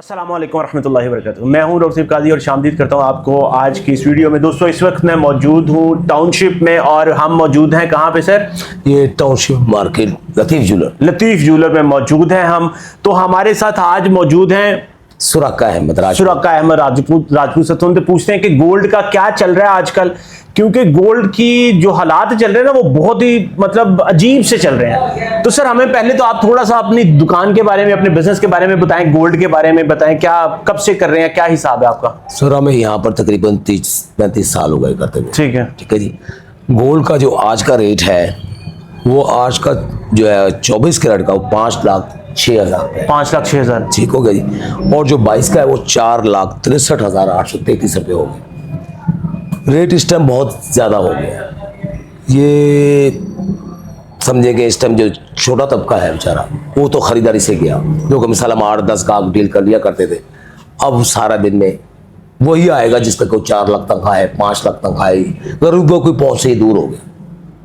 अस्सलाम वालेकुम रहमतुल्लाहि व बरकातुहू। मैं हूं रौसिफ काजी और शामदीद करता हूं आपको आज की इस वीडियो में। दोस्तों इस वक्त मैं मौजूद हूं टाउनशिप में और हम मौजूद हैं कहां पे सर? ये टाउनशिप मार्केट लतीफ़ ज्वेलर में मौजूद हैं हम। तो हमारे साथ आज मौजूद हैं सुराका अहमद राजपूत से उनसे पूछते हैं कि गोल्ड का क्या चल रहा है आजकल, क्योंकि गोल्ड की जो हालात चल रहे हैं ना वो बहुत ही मतलब अजीब से चल रहे हैं। तो सर हमें पहले तो आप थोड़ा सा अपनी दुकान के बारे में, अपने बिजनेस के बारे में बताएं, गोल्ड के बारे में बताएं, क्या कब से कर रहे हैं, क्या हिसाब है आपका? सर हमें यहाँ पर तकरीबन 30-35 साल हो गए करते हुए। ठीक है जी। गोल्ड का जो आज का रेट है वो आज का जो है 24 कैरेट का वो 5,06,000 5,06,000 ठीक हो गया जी। और जो 22 का है वो 4,63,833 रुपये हो गए। रेट इस टाइम बहुत ज़्यादा हो गया। ये समझे कि इस टाइम जो छोटा तबका है बेचारा वो तो ख़रीदारी से गया, जो कि मिसाल हम 8-10 का डील कर लिया करते थे। अब सारा दिन में वही आएगा जिसका कोई 4 लाख तनख्वाह है, 5 लाख तनख्वाह है, गरीब को कोई पहुँच से ही दूर हो गया।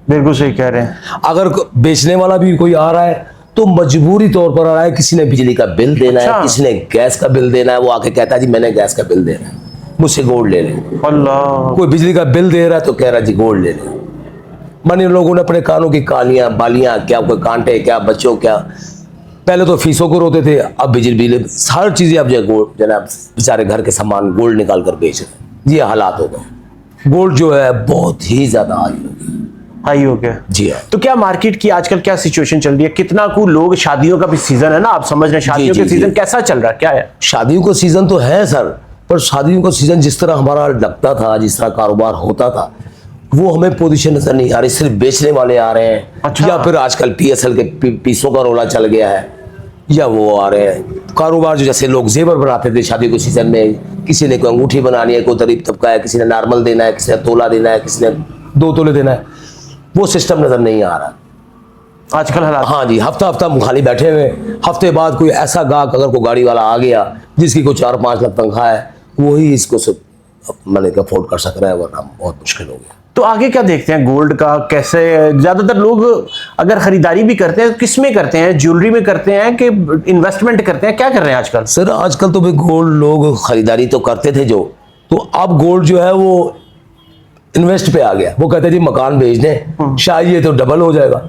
बिल्कुल सही कह रहे हैं। अगर बेचने वाला भी कोई आ रहा है तो मजबूरी तौर पर आ रहा है, किसी ने बिजली का बिल देना है, किसी ने गैस का बिल देना है, वो आके कहता है जी मैंने गैस का बिल देना है, मुझसे गोल्ड ले लें। अल्लाह, कोई बिजली का बिल दे रहा है तो कह रहा है जी गोल्ड ले लें। मानिए लोगों ने अपने कानों की कालियां बालियां क्या, कोई कांटे क्या, बच्चों क्या, पहले तो फीसों को रोते थे, अब बिजली बिल हर चीजें अब जो गोल्ड जनाब बेचारे घर के सामान गोल्ड निकाल कर बेच रहे। ये हालात हो गए। गोल्ड जो है बहुत ही ज्यादा हाई हो गया जी हाँ। तो क्या मार्केट की आजकल क्या सिचुएशन चल रही है? कितना को लोग, शादियों का भी सीजन है ना, आप समझ रहे हैं, शादियों के सीजन कैसा चल रहा है, क्या है? शादियों का सीजन तो है सर, पर शादियों का सीजन जिस तरह हमारा लगता था, जिस तरह कारोबार होता था, वो हमें पोजीशन नजर नहीं आ रही। सिर्फ बेचने वाले आ रहे हैं। अच्छा। या फिर आजकल पीएसएल के पीसों का रोला चल गया है, या वो आ रहे हैं कारोबार जो जैसे लोग जेवर बनाते थे शादी के सीजन में, किसी ने कोई अंगूठी बनानी है, कोई गरीब तबका है, किसी ने नॉर्मल देना है, किसी ने तोला देना है, किसी ने 2 तोले देना है, वो सिस्टम नजर नहीं आ रहा आजकल हालात। हाँ जी, हफ्ता हम खाली बैठे हुए, हफ्ते बाद कोई ऐसा गाहक अगर कोई गाड़ी वाला आ गया जिसकी कोई 4-5 लाख तनख्वाह है, वही इसको मैंने अफोर्ड कर सक रहा है, वरना बहुत मुश्किल हो गया। तो आगे क्या देखते हैं गोल्ड का? कैसे ज्यादातर लोग अगर खरीदारी भी करते हैं किस में करते हैं? ज्वेलरी में करते हैं कि इन्वेस्टमेंट करते हैं? क्या कर रहे हैं आजकल? सर आजकल तो भाई गोल्ड लोग खरीदारी तो करते थे जो, तो अब गोल्ड जो है वो इन्वेस्ट पे आ गया। वो कहते हैं जी मकान बेच दें, शायद ये तो डबल हो जाएगा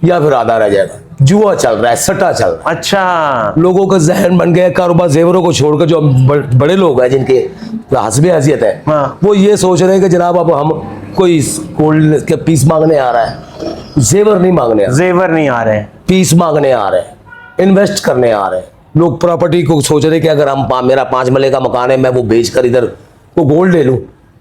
या फिर आधा रह जाएगा। जुआ चल रहा है, सट्टा चल रहा है। अच्छा, लोगों का जहन बन गया कारोबार। जेवरों को छोड़कर जो बड़े लोग हैं जिनके हस्बे हैसियत है, हाँ। वो ये सोच रहे हैं कि जनाब अब हम कोई गोल्ड के पीस मांगने आ रहा है, जेवर नहीं मांगने, जेवर नहीं आ रहे हैं, पीस मांगने आ रहे हैं, इन्वेस्ट करने आ रहे हैं। लोग प्रॉपर्टी को सोच रहे हैं कि अगर हम मेरा 5 मरले का मकान है, मैं वो बेच कर इधर को गोल्ड ले लूं,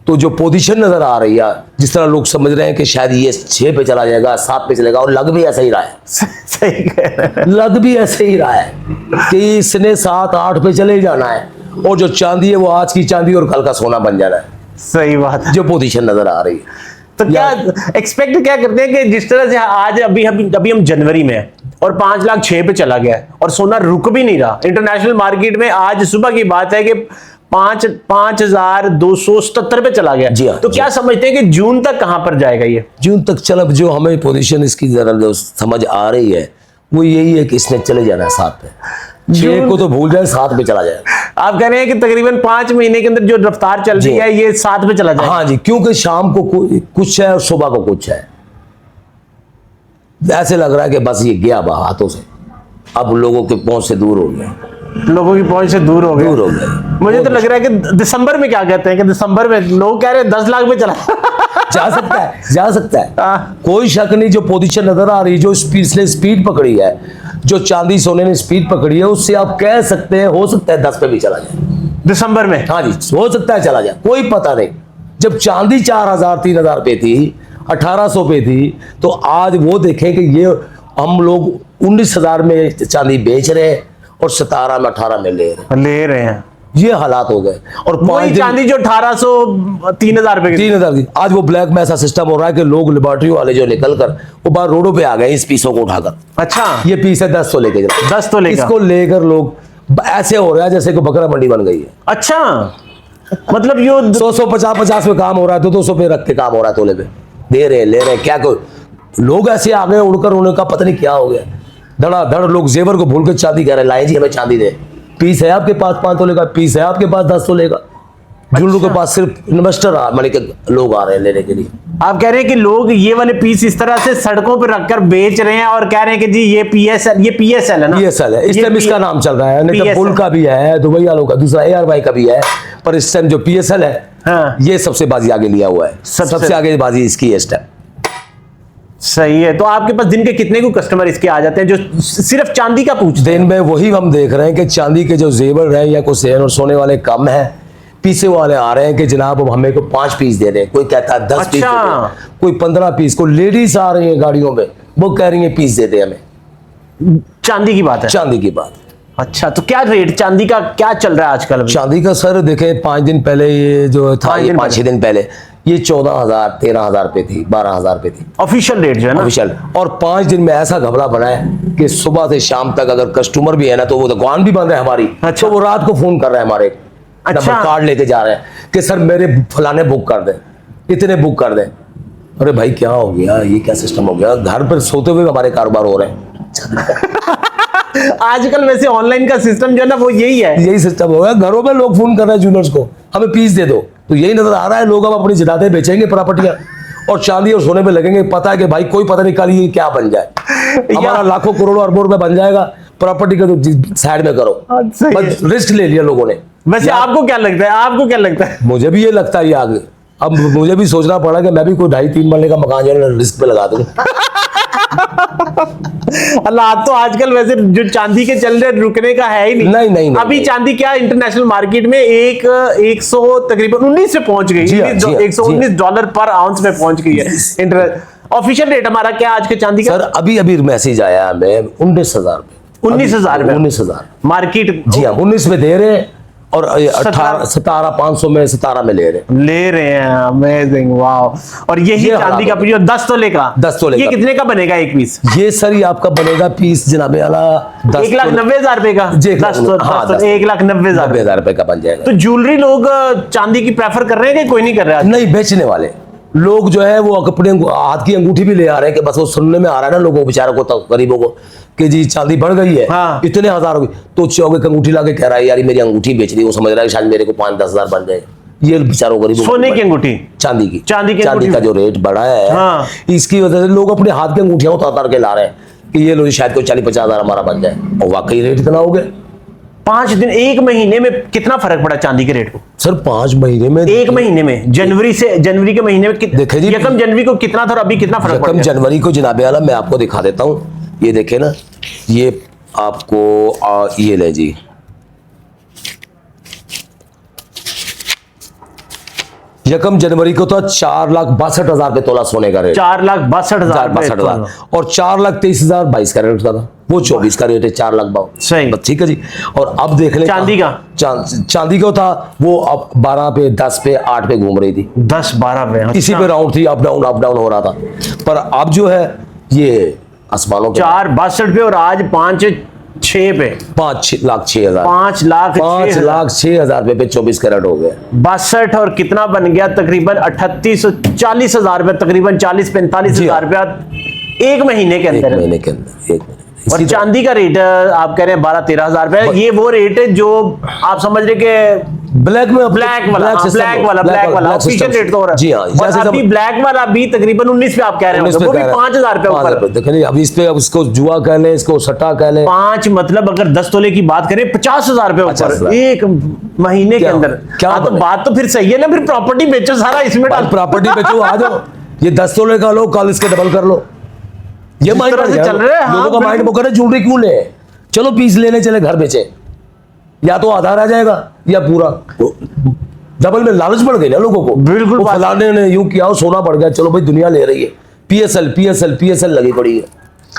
तो जो पोजीशन नजर आ रही है, जिस तरह लोग समझ रहे हैं कि शायद ये 6 पे चला जाएगा, 7 पे चलेगा, और लग भी ऐसा ही रहा है। सही कह रहे हैं। लग भी ऐसे ही रहा है कि इसने 7-8 पे चले ही जाना है, और जो चांदी है वो आज की चांदी और कल का सोना बन जाना है। सही बात है। जो पोजीशन नजर आ रही है, तो क्या एक्सपेक्ट क्या करते हैं कि जिस तरह से आज अभी हम जनवरी में हैं और 5,06,000 पे चला गया है और सोना रुक भी नहीं रहा इंटरनेशनल मार्केट में। आज सुबह की बात है कि 5,277 पे चला गया। जी हाँ, तो क्या समझते हैं कि जून तक कहां पर जाएगा ये? जून तक चल, अब जो हमें पोजीशन इसकी जरा जो समझ आ रही है वो यही है कि इसने चले जाना है 7 पे। 6 को तो भूल जाए, 7 पे चला जाए। आप कह रहे हैं कि तकरीबन 5 महीने के अंदर जो रफ्तार चल रही है ये 7 पे चला जाए? हाँ जी, क्योंकि शाम को कुछ है और सुबह को कुछ है। ऐसे लग रहा है कि बस ये गया हाथों से, अब लोगों के पहुंच से दूर हो गया, लोगों की पहुंच से दूर हो गए। मुझे तो लग रहा है कि दिसंबर में क्या कहते हैं कि दिसंबर में लोग कह रहे हैं 10 लाख पे चला जा सकता है कोई शक नहीं। जो पोजीशन नजर आ रही है, जो स्पीड पकड़ी है, जो चांदी सोने ने स्पीड पकड़ी है, उससे आप कह सकते हैं हो सकता है 10 पे भी चला जाए दिसंबर में। हाँ जी, हो सकता है चला जाए, कोई पता नहीं। जब चांदी 4,000-3,000 पे थी, 1,800 पे थी, तो आज वो देखें कि ये हम लोग 19,000 में चांदी बेच रहे हैं और 17 में 18 में ले रहे हैं। ये हालात हो गए। और वही चांदी जो 1,800-3,000 रुपए 3,000 की, आज वो ब्लैक में ऐसा सिस्टम हो रहा है कि लोग लेबोरेटरी वाले जो निकल कर वो बाहर रोडों पे आ गए इस पीसों को उठाकर। अच्छा, ये पीस है 10 तोले के, 10 तोले का, इसको लेकर लोग ऐसे हो रहा है जैसे कोई बकरा मंडी बन गई है। अच्छा, मतलब ये 100-150 पे काम हो रहा है तो 200 पे रख के काम हो रहा है, तोले पे दे रहे ले रहे। क्या कोई लोग ऐसे आ गए उड़कर, उन्हें का पता नहीं क्या हो गया, धड़ाधड़ लोग जेवर को भूल कर चांदी कह रहे, लाए जी हमें चांदी दे, पीस है आपके पास 5 तोले का, पीस है आपके पास 10 तोले का। जुल्लू के पास सिर्फ इन्वेस्टर माने के लोग आ रहे हैं लेने के लिए। आप कह रहे हैं कि लोग ये वाले पीस इस तरह से सड़कों पर रखकर बेच रहे हैं और कह रहे हैं कि जी ये पीएसएल है ना, पीएसएल है, इस टाइम इसका नाम चल रहा है। नहीं तो बुल का भी है, दुबई वालों का, दूसरा ARY का भी है, पर इस टाइम जो पीएसएल है, हाँ। ये सबसे बाजी आगे लिया हुआ है, सबसे आगे बाजी इसकी है इस टाइम। सही है। तो आपके पास दिन के कितने को कस्टमर इसके आ जाते हैं जो सिर्फ चांदी का पूछते हैं? दिन में वही हम देख रहे हैं कि चांदी के जो जेवर है या कुछ और सोने वाले कम है, पीसे वाले आ रहे हैं कि जनाब अब हमें को 5 पीस दे रहे हैं, कोई कहता है 10 पीस दे दे, कोई 15 पीस, कोई लेडीज आ रही हैं गाड़ियों में, वो कह रही हैं पीस दे दे हमें। चांदी की बात है? चांदी की बात। अच्छा, तो क्या रेट चांदी का क्या चल रहा है आजकल? चांदी का सर देखें 5 दिन पहले ये जो था, ये 5-6 दिन पहले ये 14,000 13,000 पे थी, 12,000 पे थी ऑफिशियल रेट जो है ना, ऑफिशियल। और 5 दिन में ऐसा घबरा बना है कि सुबह से शाम तक अगर कस्टमर भी है ना, तो वो दुकान भी बंद है हमारी। अच्छा। तो वो रात को फोन कर रहे हैं हमारे, अच्छा। नंबर कार्ड लेके जा रहे हैं कि सर मेरे फलाने बुक कर दे, इतने बुक कर दे। अरे भाई क्या हो गया, ये क्या सिस्टम हो गया? घर पर सोते हुए हमारे कारोबार हो रहे हैं। आजकल वैसे ऑनलाइन का सिस्टम जो है ना वो यही है, यही सिस्टम हो गया। घरों में लोग फोन कर रहे हैं ज्वेलर्स को, हमें पीस दे दो। तो यही नजर आ रहा है, लोग अब अपनी जदादें बेचेंगे प्रॉपर्टियां और चांदी और सोने में लगेंगे। पता है कि भाई कोई पता नहीं कल ये क्या बन जाए, हमारा लाखों करोड़ों अरबों रुपए बन जाएगा। प्रॉपर्टी का तो साइड में करो, बस रिस्क ले लिया लोगों ने। वैसे आपको क्या लगता है? आपको क्या लगता है? मुझे भी ये लगता है, आगे अब मुझे भी सोचना पड़ा कि मैं भी कोई 2.5-3 मरले का मकान जो है रिस्क पे लगा दूं। अल्लाह, तो आजकल वैसे जो चांदी के चल रहे रुकने का है ही नहीं। नहीं। अभी चांदी क्या इंटरनेशनल मार्केट में 100 तकरीबन 19 पे पहुंच गई, $119 पर आउंस में पहुंच गई है। ऑफिशियल रेट हमारा क्या आज के चांदी का? सर अभी मैसेज आया हमें 19,000 पे। 19,000 में 19,000 मार्केट? जी हाँ, 19 में दे रहे हैं और 17,500 में 17 में ले रहे हैं। अमेजिंग, वाह। और यही चांदी का पीस 10 तोले का? 10 तोले ये का। कितने का बनेगा एक पीस? ये सर ये आपका बनेगा पीस जनाबे वाला 1,90,000 रुपए का। 1,90,000 रुपए का बन जाएगा। तो ज्वेलरी लोग चांदी की प्रेफर कर रहे हैं कि कोई नहीं कर रहा है? नहीं, बेचने वाले लोग जो है वो अपने हाथ की अंगूठी भी ले आ रहे हैं कि बस वो सुनने में आ रहा है ना लोगों बेचारों को, तो गरीबों को, कि जी चांदी बढ़ गई है, हाँ। इतने हजार हो गई, तो चौके की अंगूठी लाके कह रहा है यार मेरी अंगूठी बेच रही, वो समझ रहा है शायद मेरे को 5-10 हजार बन जाए। ये बेचारों गरीबों सोने की अंगूठी, चांदी चांदी का जो रेट बढ़ा है, हाँ। इसकी वजह से लोग अपने हाथ की अंगूठियां उतार के ला रहे हैं कि ये लो शायद कोई 40-50 हजार हमारा बन जाए, और वाकई रेट इतना हो गया। 5 दिन, 1 महीने में कितना फर्क पड़ा चांदी के रेट को? सर 5 महीने में, 1 महीने में, जनवरी के महीने में देखिए जी, यकम जनवरी को कितना था और अभी कितना फर्क पड़ा? जनवरी को जनाबे आला मैं आपको दिखा देता हूँ, ये देखे ना, ये आपको ये ले जी, यकम जनवरी को तो 4,62,000 पे तोला सोने का रेट, 4,62,000 और 4,23,000 22 का रेट था, वो 24 का रेट है, 4,00,000। सही, ठीक है जी। और अब देख ले चांदी का, चांदी का था वो अब 12 पे 10 पे 8 पे घूम रही थी, 10-12 पे इसी पे राउंड थी, अप डाउन हो रहा था। पर अब जो है ये आसमानों पे 4,62 पे और आज 5,06 पे, 5,06,000 5,06,000 पे 24 कैरेट हो गया। 62 और कितना बन गया? तकरीबन 3840,000 रुपए, तकरीबन 40-45,000 रुपया 1 महीने के अंदर। 1 महीने के अंदर। और चांदी का रेट आप कह रहे हैं 12-13 हजार रुपए, ये वो रेट है जो आप समझ रहे कि ब्लैक वाला ऑफिशियल रेट तो हो रहा है। जी हाँ, और अभी ब्लैक वाला भी तकरीबन 19 पे आप कह रहे हैं, वो भी 5,000 रुपए ऊपर। देखिए अब इस पे, अब इसको जुआ कह लें, इसको सट्टा कह लें, 5 मतलब अगर 10 तोले की बात करें 50,000 रुपए ऊपर 1 महीने के अंदर। क्या तो बात तो फिर सही है ना, फिर प्रॉपर्टी बेचो, सारा इसमें डाल, प्रॉपर्टी बेचो, आ जाओ, ये 10 तोले का लो, कल इसके डबल कर लो। ये माइंड चल रहा है लोगों का माइंड वो करे ज्वेलरी क्यों ले, चलो पीस लेने चले घर बेचे, या तो आधा रह जाएगा या पूरा। डबल में लालच बढ़ गई ना लोगों को, बिल्कुल। फलाने ने यूं किया, सोना बढ़ गया, चलो भाई दुनिया ले रही है, पीएसएल लगी पड़ी है।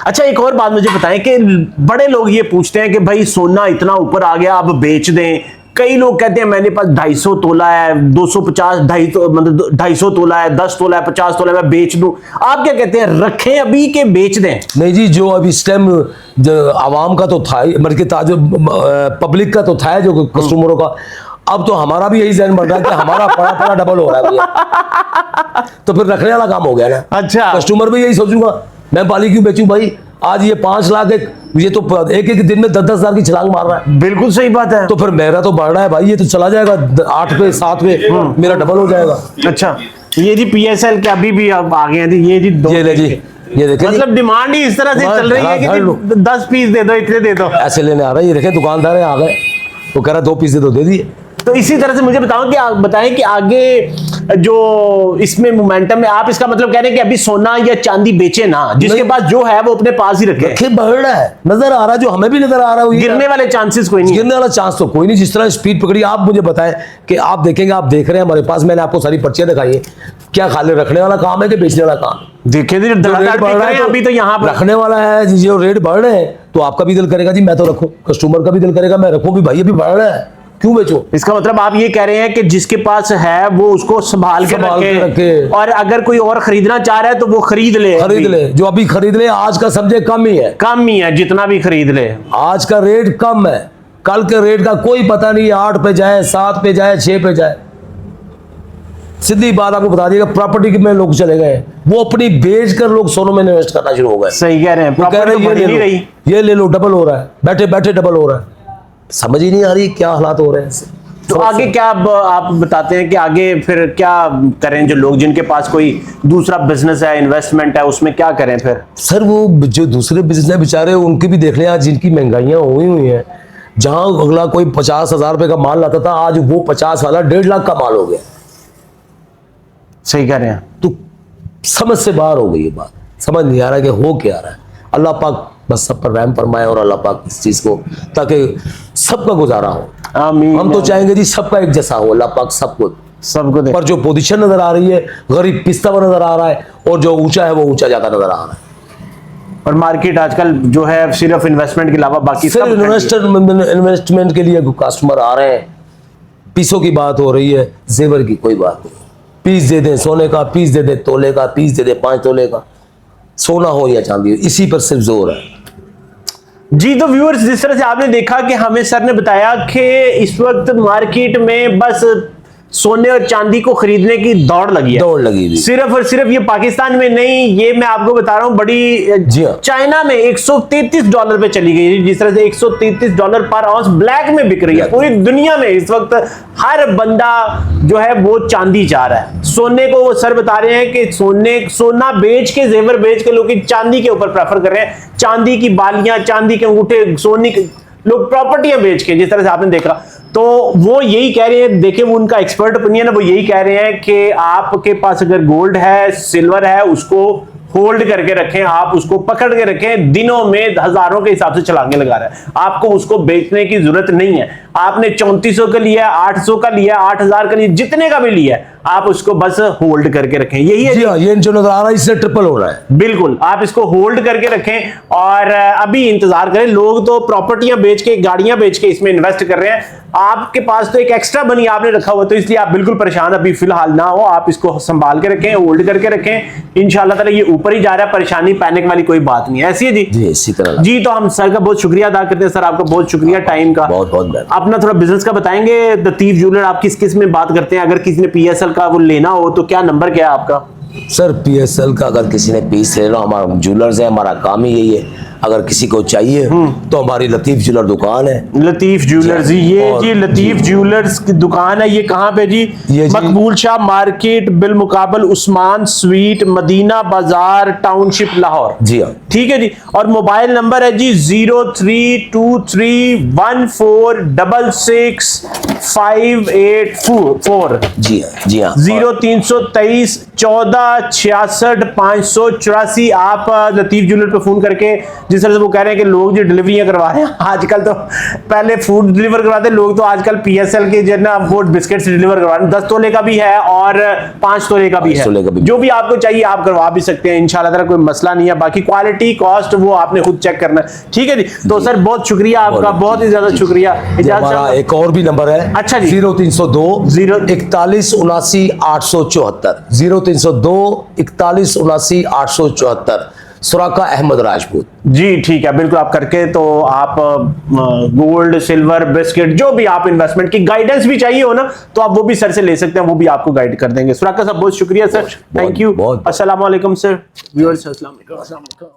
अच्छा, एक और बात मुझे बताएं कि बड़े लोग ये पूछते हैं कि भाई सोना इतना ऊपर आ गया, अब बेच दें। कई लोग कहते हैं मेरे पास 250 तोला है, 250, 250 तोला है, 10 तोला है, 50 तोला है, मैं बेच दूं। आप क्या कहते हैं, रखें अभी के बेच दें? नहीं जी, जो अब इस टाइम आवाम का तो था, बल्कि जो पब्लिक का तो था, जो कस्टमरों का, अब तो हमारा भी यही जहन बन रहा है कि हमारा पड़ा डबल हो रहा है भैया। तो फिर रखने वाला काम हो गया ना। अच्छा, कस्टमर भी यही सोचूंगा, मैं बाली क्यों बेचूं भाई, आज ये 5 लाख एक ये तो एक एक दिन में 10-10 हजार की छलांग मार रहा है। बिल्कुल सही बात है। तो फिर मेरा तो बढ़ रहा है भाई, ये तो चला जाएगा 8 पे 7 पे, मेरा डबल हो जाएगा। अच्छा, ये जी PSL के अभी भी अब आ गए हैं जी, ये जी ये ले जी, ये देखे मतलब डिमांड ही इस तरह से चल रही है कि जी 10 पीस दे दो, इतने दे दो, ऐसे लेने आ रहा है। ये देखे दुकानदार है, आ गए, वो कह रहा 2 पीस दे दो, दे दिए। तो इसी तरह से मुझे बताएं कि आगे जो इसमें मोमेंटम है, आप इसका मतलब कह रहे हैं कि अभी सोना या चांदी बेचे ना, जिसके पास जो है वो अपने पास ही रखे। बढ़ रहा है, नजर आ रहा है, जो हमें भी नजर आ रहा है, गिरने वाले चांसेस कोई नहीं, गिरने वाला चांस तो कोई नहीं। जिस तरह स्पीड पकड़ी, आप मुझे बताएं कि आप देखेंगे, आप देख रहे हैं हमारे पास, मैंने आपको सारी पर्चियां दिखाई है, क्या खाली रखने वाला काम है कि बेचने वाला काम? देखिए अभी तो यहाँ पर रखने वाला है, जो रेट बढ़ रहे हैं तो आपका भी दिल करेगा जी मैं तो रखूं, कस्टमर का भी दिल करेगा मैं रखूं भी, भाई अभी बढ़ रहा है क्यों बेचो। इसका मतलब आप ये कह रहे हैं कि जिसके पास है वो उसको संभाल के रखे, और अगर कोई और खरीदना चाह रहा है तो वो खरीद ले, जो अभी खरीद ले। आज का समझे कम ही है, जितना भी खरीद ले, आज का रेट कम है, कल के रेट का कोई पता नहीं, 8 पे जाए, 7 पे जाए, 6 पे जाए। सीधी बात आपको बता दिएगा, प्रॉपर्टी में लोग चले गए, वो अपनी बेच कर लोग सोनों में इन्वेस्ट करना शुरू हो गए। सही कह रहे हैं, ये ले लो डबल हो रहा है, बैठे बैठे डबल हो रहा है, समझ ही नहीं आ रही क्या हालात हो रहे हैं इससे। तो आगे क्या आप बताते हैं कि आगे फिर क्या करें, जो लोग जिनके पास कोई दूसरा बिजनेस है, इन्वेस्टमेंट है, उसमें क्या करें फिर? सर वो जो दूसरे बिजनेस है बेचारे, उनकी भी देख लें आज, जिनकी महंगाइयां हुई हैं, जहां अगला कोई 50,000 रुपए का माल लाता था, आज वो 50 वाला 1.5 लाख का माल हो गया। सही कह रहे हैं। तो समझ से बाहर हो गई ये बात, समझ नहीं आ रहा कि हो क्या रहा है। अल्लाह पाक बस सब पर रहम फरमाए, और अल्लाह पाक इस चीज को, ताकि सबका गुजारा हो। आमीन। हम तो चाहेंगे जी सबका एक जैसा हो, अल्लाह पाक सबको दे। पर जो पोजीशन नजर आ रही है, गरीब पिस्ता हुआ नजर आ रहा है, और जो ऊंचा है वो ऊंचा जाता नजर आ रहा है। और मार्केट आजकल जो है सिर्फ इन्वेस्टमेंट के अलावा बाकी सिर्फ इन्वेस्टमेंट के लिए कस्टमर आ रहे हैं। पीसों की बात हो रही है, जेवर की कोई बात नहीं। पीस दे दें सोने का, पीस दे दे तोले का, पीस दे दे 5 तोले का, सोना हो या चांदी हो, इसी पर सिर्फ जोर है जी। तो व्यूअर्स, जिस तरह से आपने देखा कि हमें सर ने बताया कि इस वक्त मार्केट में बस सोने और चांदी को खरीदने की दौड़ लगी है, सिर्फ और सिर्फ ये पाकिस्तान में नहीं, ये मैं आपको बता रहा हूं बड़ी चाइना में $133 पे चली गई। जिस तरह से $133 पर आउंस ब्लैक में बिक रही है पूरी दुनिया में। इस वक्त हर बंदा जो है वो चांदी चाह रहा है। सोने को वो सर बता रहे हैं कि सोना बेच के, जेवर बेच के लोग चांदी के ऊपर प्रेफर कर रहे हैं। चांदी की बालियां, चांदी के अंगूठे, सोने के लोग प्रॉपर्टियां बेच के, जिस तरह से आपने देखा। तो वो यही कह रहे हैं, देखें वो उनका एक्सपर्ट ओपिनियन है, वो यही कह रहे हैं कि आपके पास अगर गोल्ड है, सिल्वर है, उसको होल्ड करके रखें, आप उसको पकड़ के रखें। दिनों में हजारों के हिसाब से छलांगे लगा रहा है, आपको उसको बेचने की जरूरत नहीं है। आपने 3400 का लिया, 800 का लिया, 8000 का लिया, जितने का भी लिया, आप उसको बस होल्ड करके रखें। यही है जी। ये जो नजर आ रहा है इससे ट्रिपल हो रहा है। बिल्कुल, आप इसको होल्ड करके रखें और अभी इंतजार करें। लोग तो प्रॉपर्टियां बेच के, गाड़ियां बेच के इसमें इन्वेस्ट कर रहे हैं। आपके पास तो एक एक्स्ट्रा मनी आपने रखा हुआ, तो इसलिए आप बिल्कुल परेशान अभी फिलहाल ना हो। आप इसको संभाल के रखें, होल्ड करके रखें। इंशाल्लाह ताला ये ऊपर ही जा रहा है, परेशानी पैनिक वाली कोई बात नहीं है। ऐसी है जी, इसी तरह जी। तो हम सर का बहुत शुक्रिया अदा करते हैं। सर आपका बहुत शुक्रिया टाइम का। बहुत अपना थोड़ा बिजनेस का बताएंगे, लतीफ ज्वेलर आप किस किस में बात करते हैं? अगर किसी ने PSL का वो लेना हो तो क्या नंबर क्या है आपका? सर PSL का अगर किसी ने पीस लेना, हमारा ज्वेलर्स है, हमारा काम ही यही है। अगर किसी को चाहिए तो हमारी लतीफ ज्वेलर दुकान है, लतीफ ज्वेलर्स। ये जी लतीफ ज्वेलर्स की दुकान है। ये कहाँ पे जी? मकबूल शाह मार्केट, बिलमुकाबल उस्मान स्वीट, मदीना बाजार, टाउनशिप, लाहौर। जी हाँ, ठीक है जी। और मोबाइल नंबर है जी 0323166584। जी हाँ, जी हाँ। 0323 14 66 584। आप लतीफ ज्वेलर पे फोन करके, जिस तरह से वो कह रहे हैं कि लोग जो डिलीवरियां करवा रहे हैं आजकल, तो पहले फूड डिलीवर करवाते लोग, तो आजकल PSL के जो ना वो बिस्किट्स डिलीवर करवा रहे हैं। 10 तोले का भी है और 5 तोले का भी है। जो भी आपको चाहिए आप करवा भी सकते हैं, इंशाल्लाह ताला कोई मसला नहीं है। बाकी क्वालिटी, कॉस्ट वो आपने खुद चेक करना है। ठीक है जी। तो सर बहुत शुक्रिया आपका, बहुत ही ज्यादा शुक्रिया। एक और भी नंबर है। अच्छा जी। 0302 41 79 874, 0302 41 79 874, सुराका अहमद राजपूत जी। ठीक है, बिल्कुल आप करके, तो आप गोल्ड, सिल्वर, बिस्किट, जो भी आप इन्वेस्टमेंट की गाइडेंस भी चाहिए हो ना, तो आप वो भी सर से ले सकते हैं, वो भी आपको गाइड कर देंगे। सुराका साहब बहुत शुक्रिया सर, थैंक यू। अस्सलाम वालेकुम सर, व्यूअर्स अस्सलाम वालेकुम।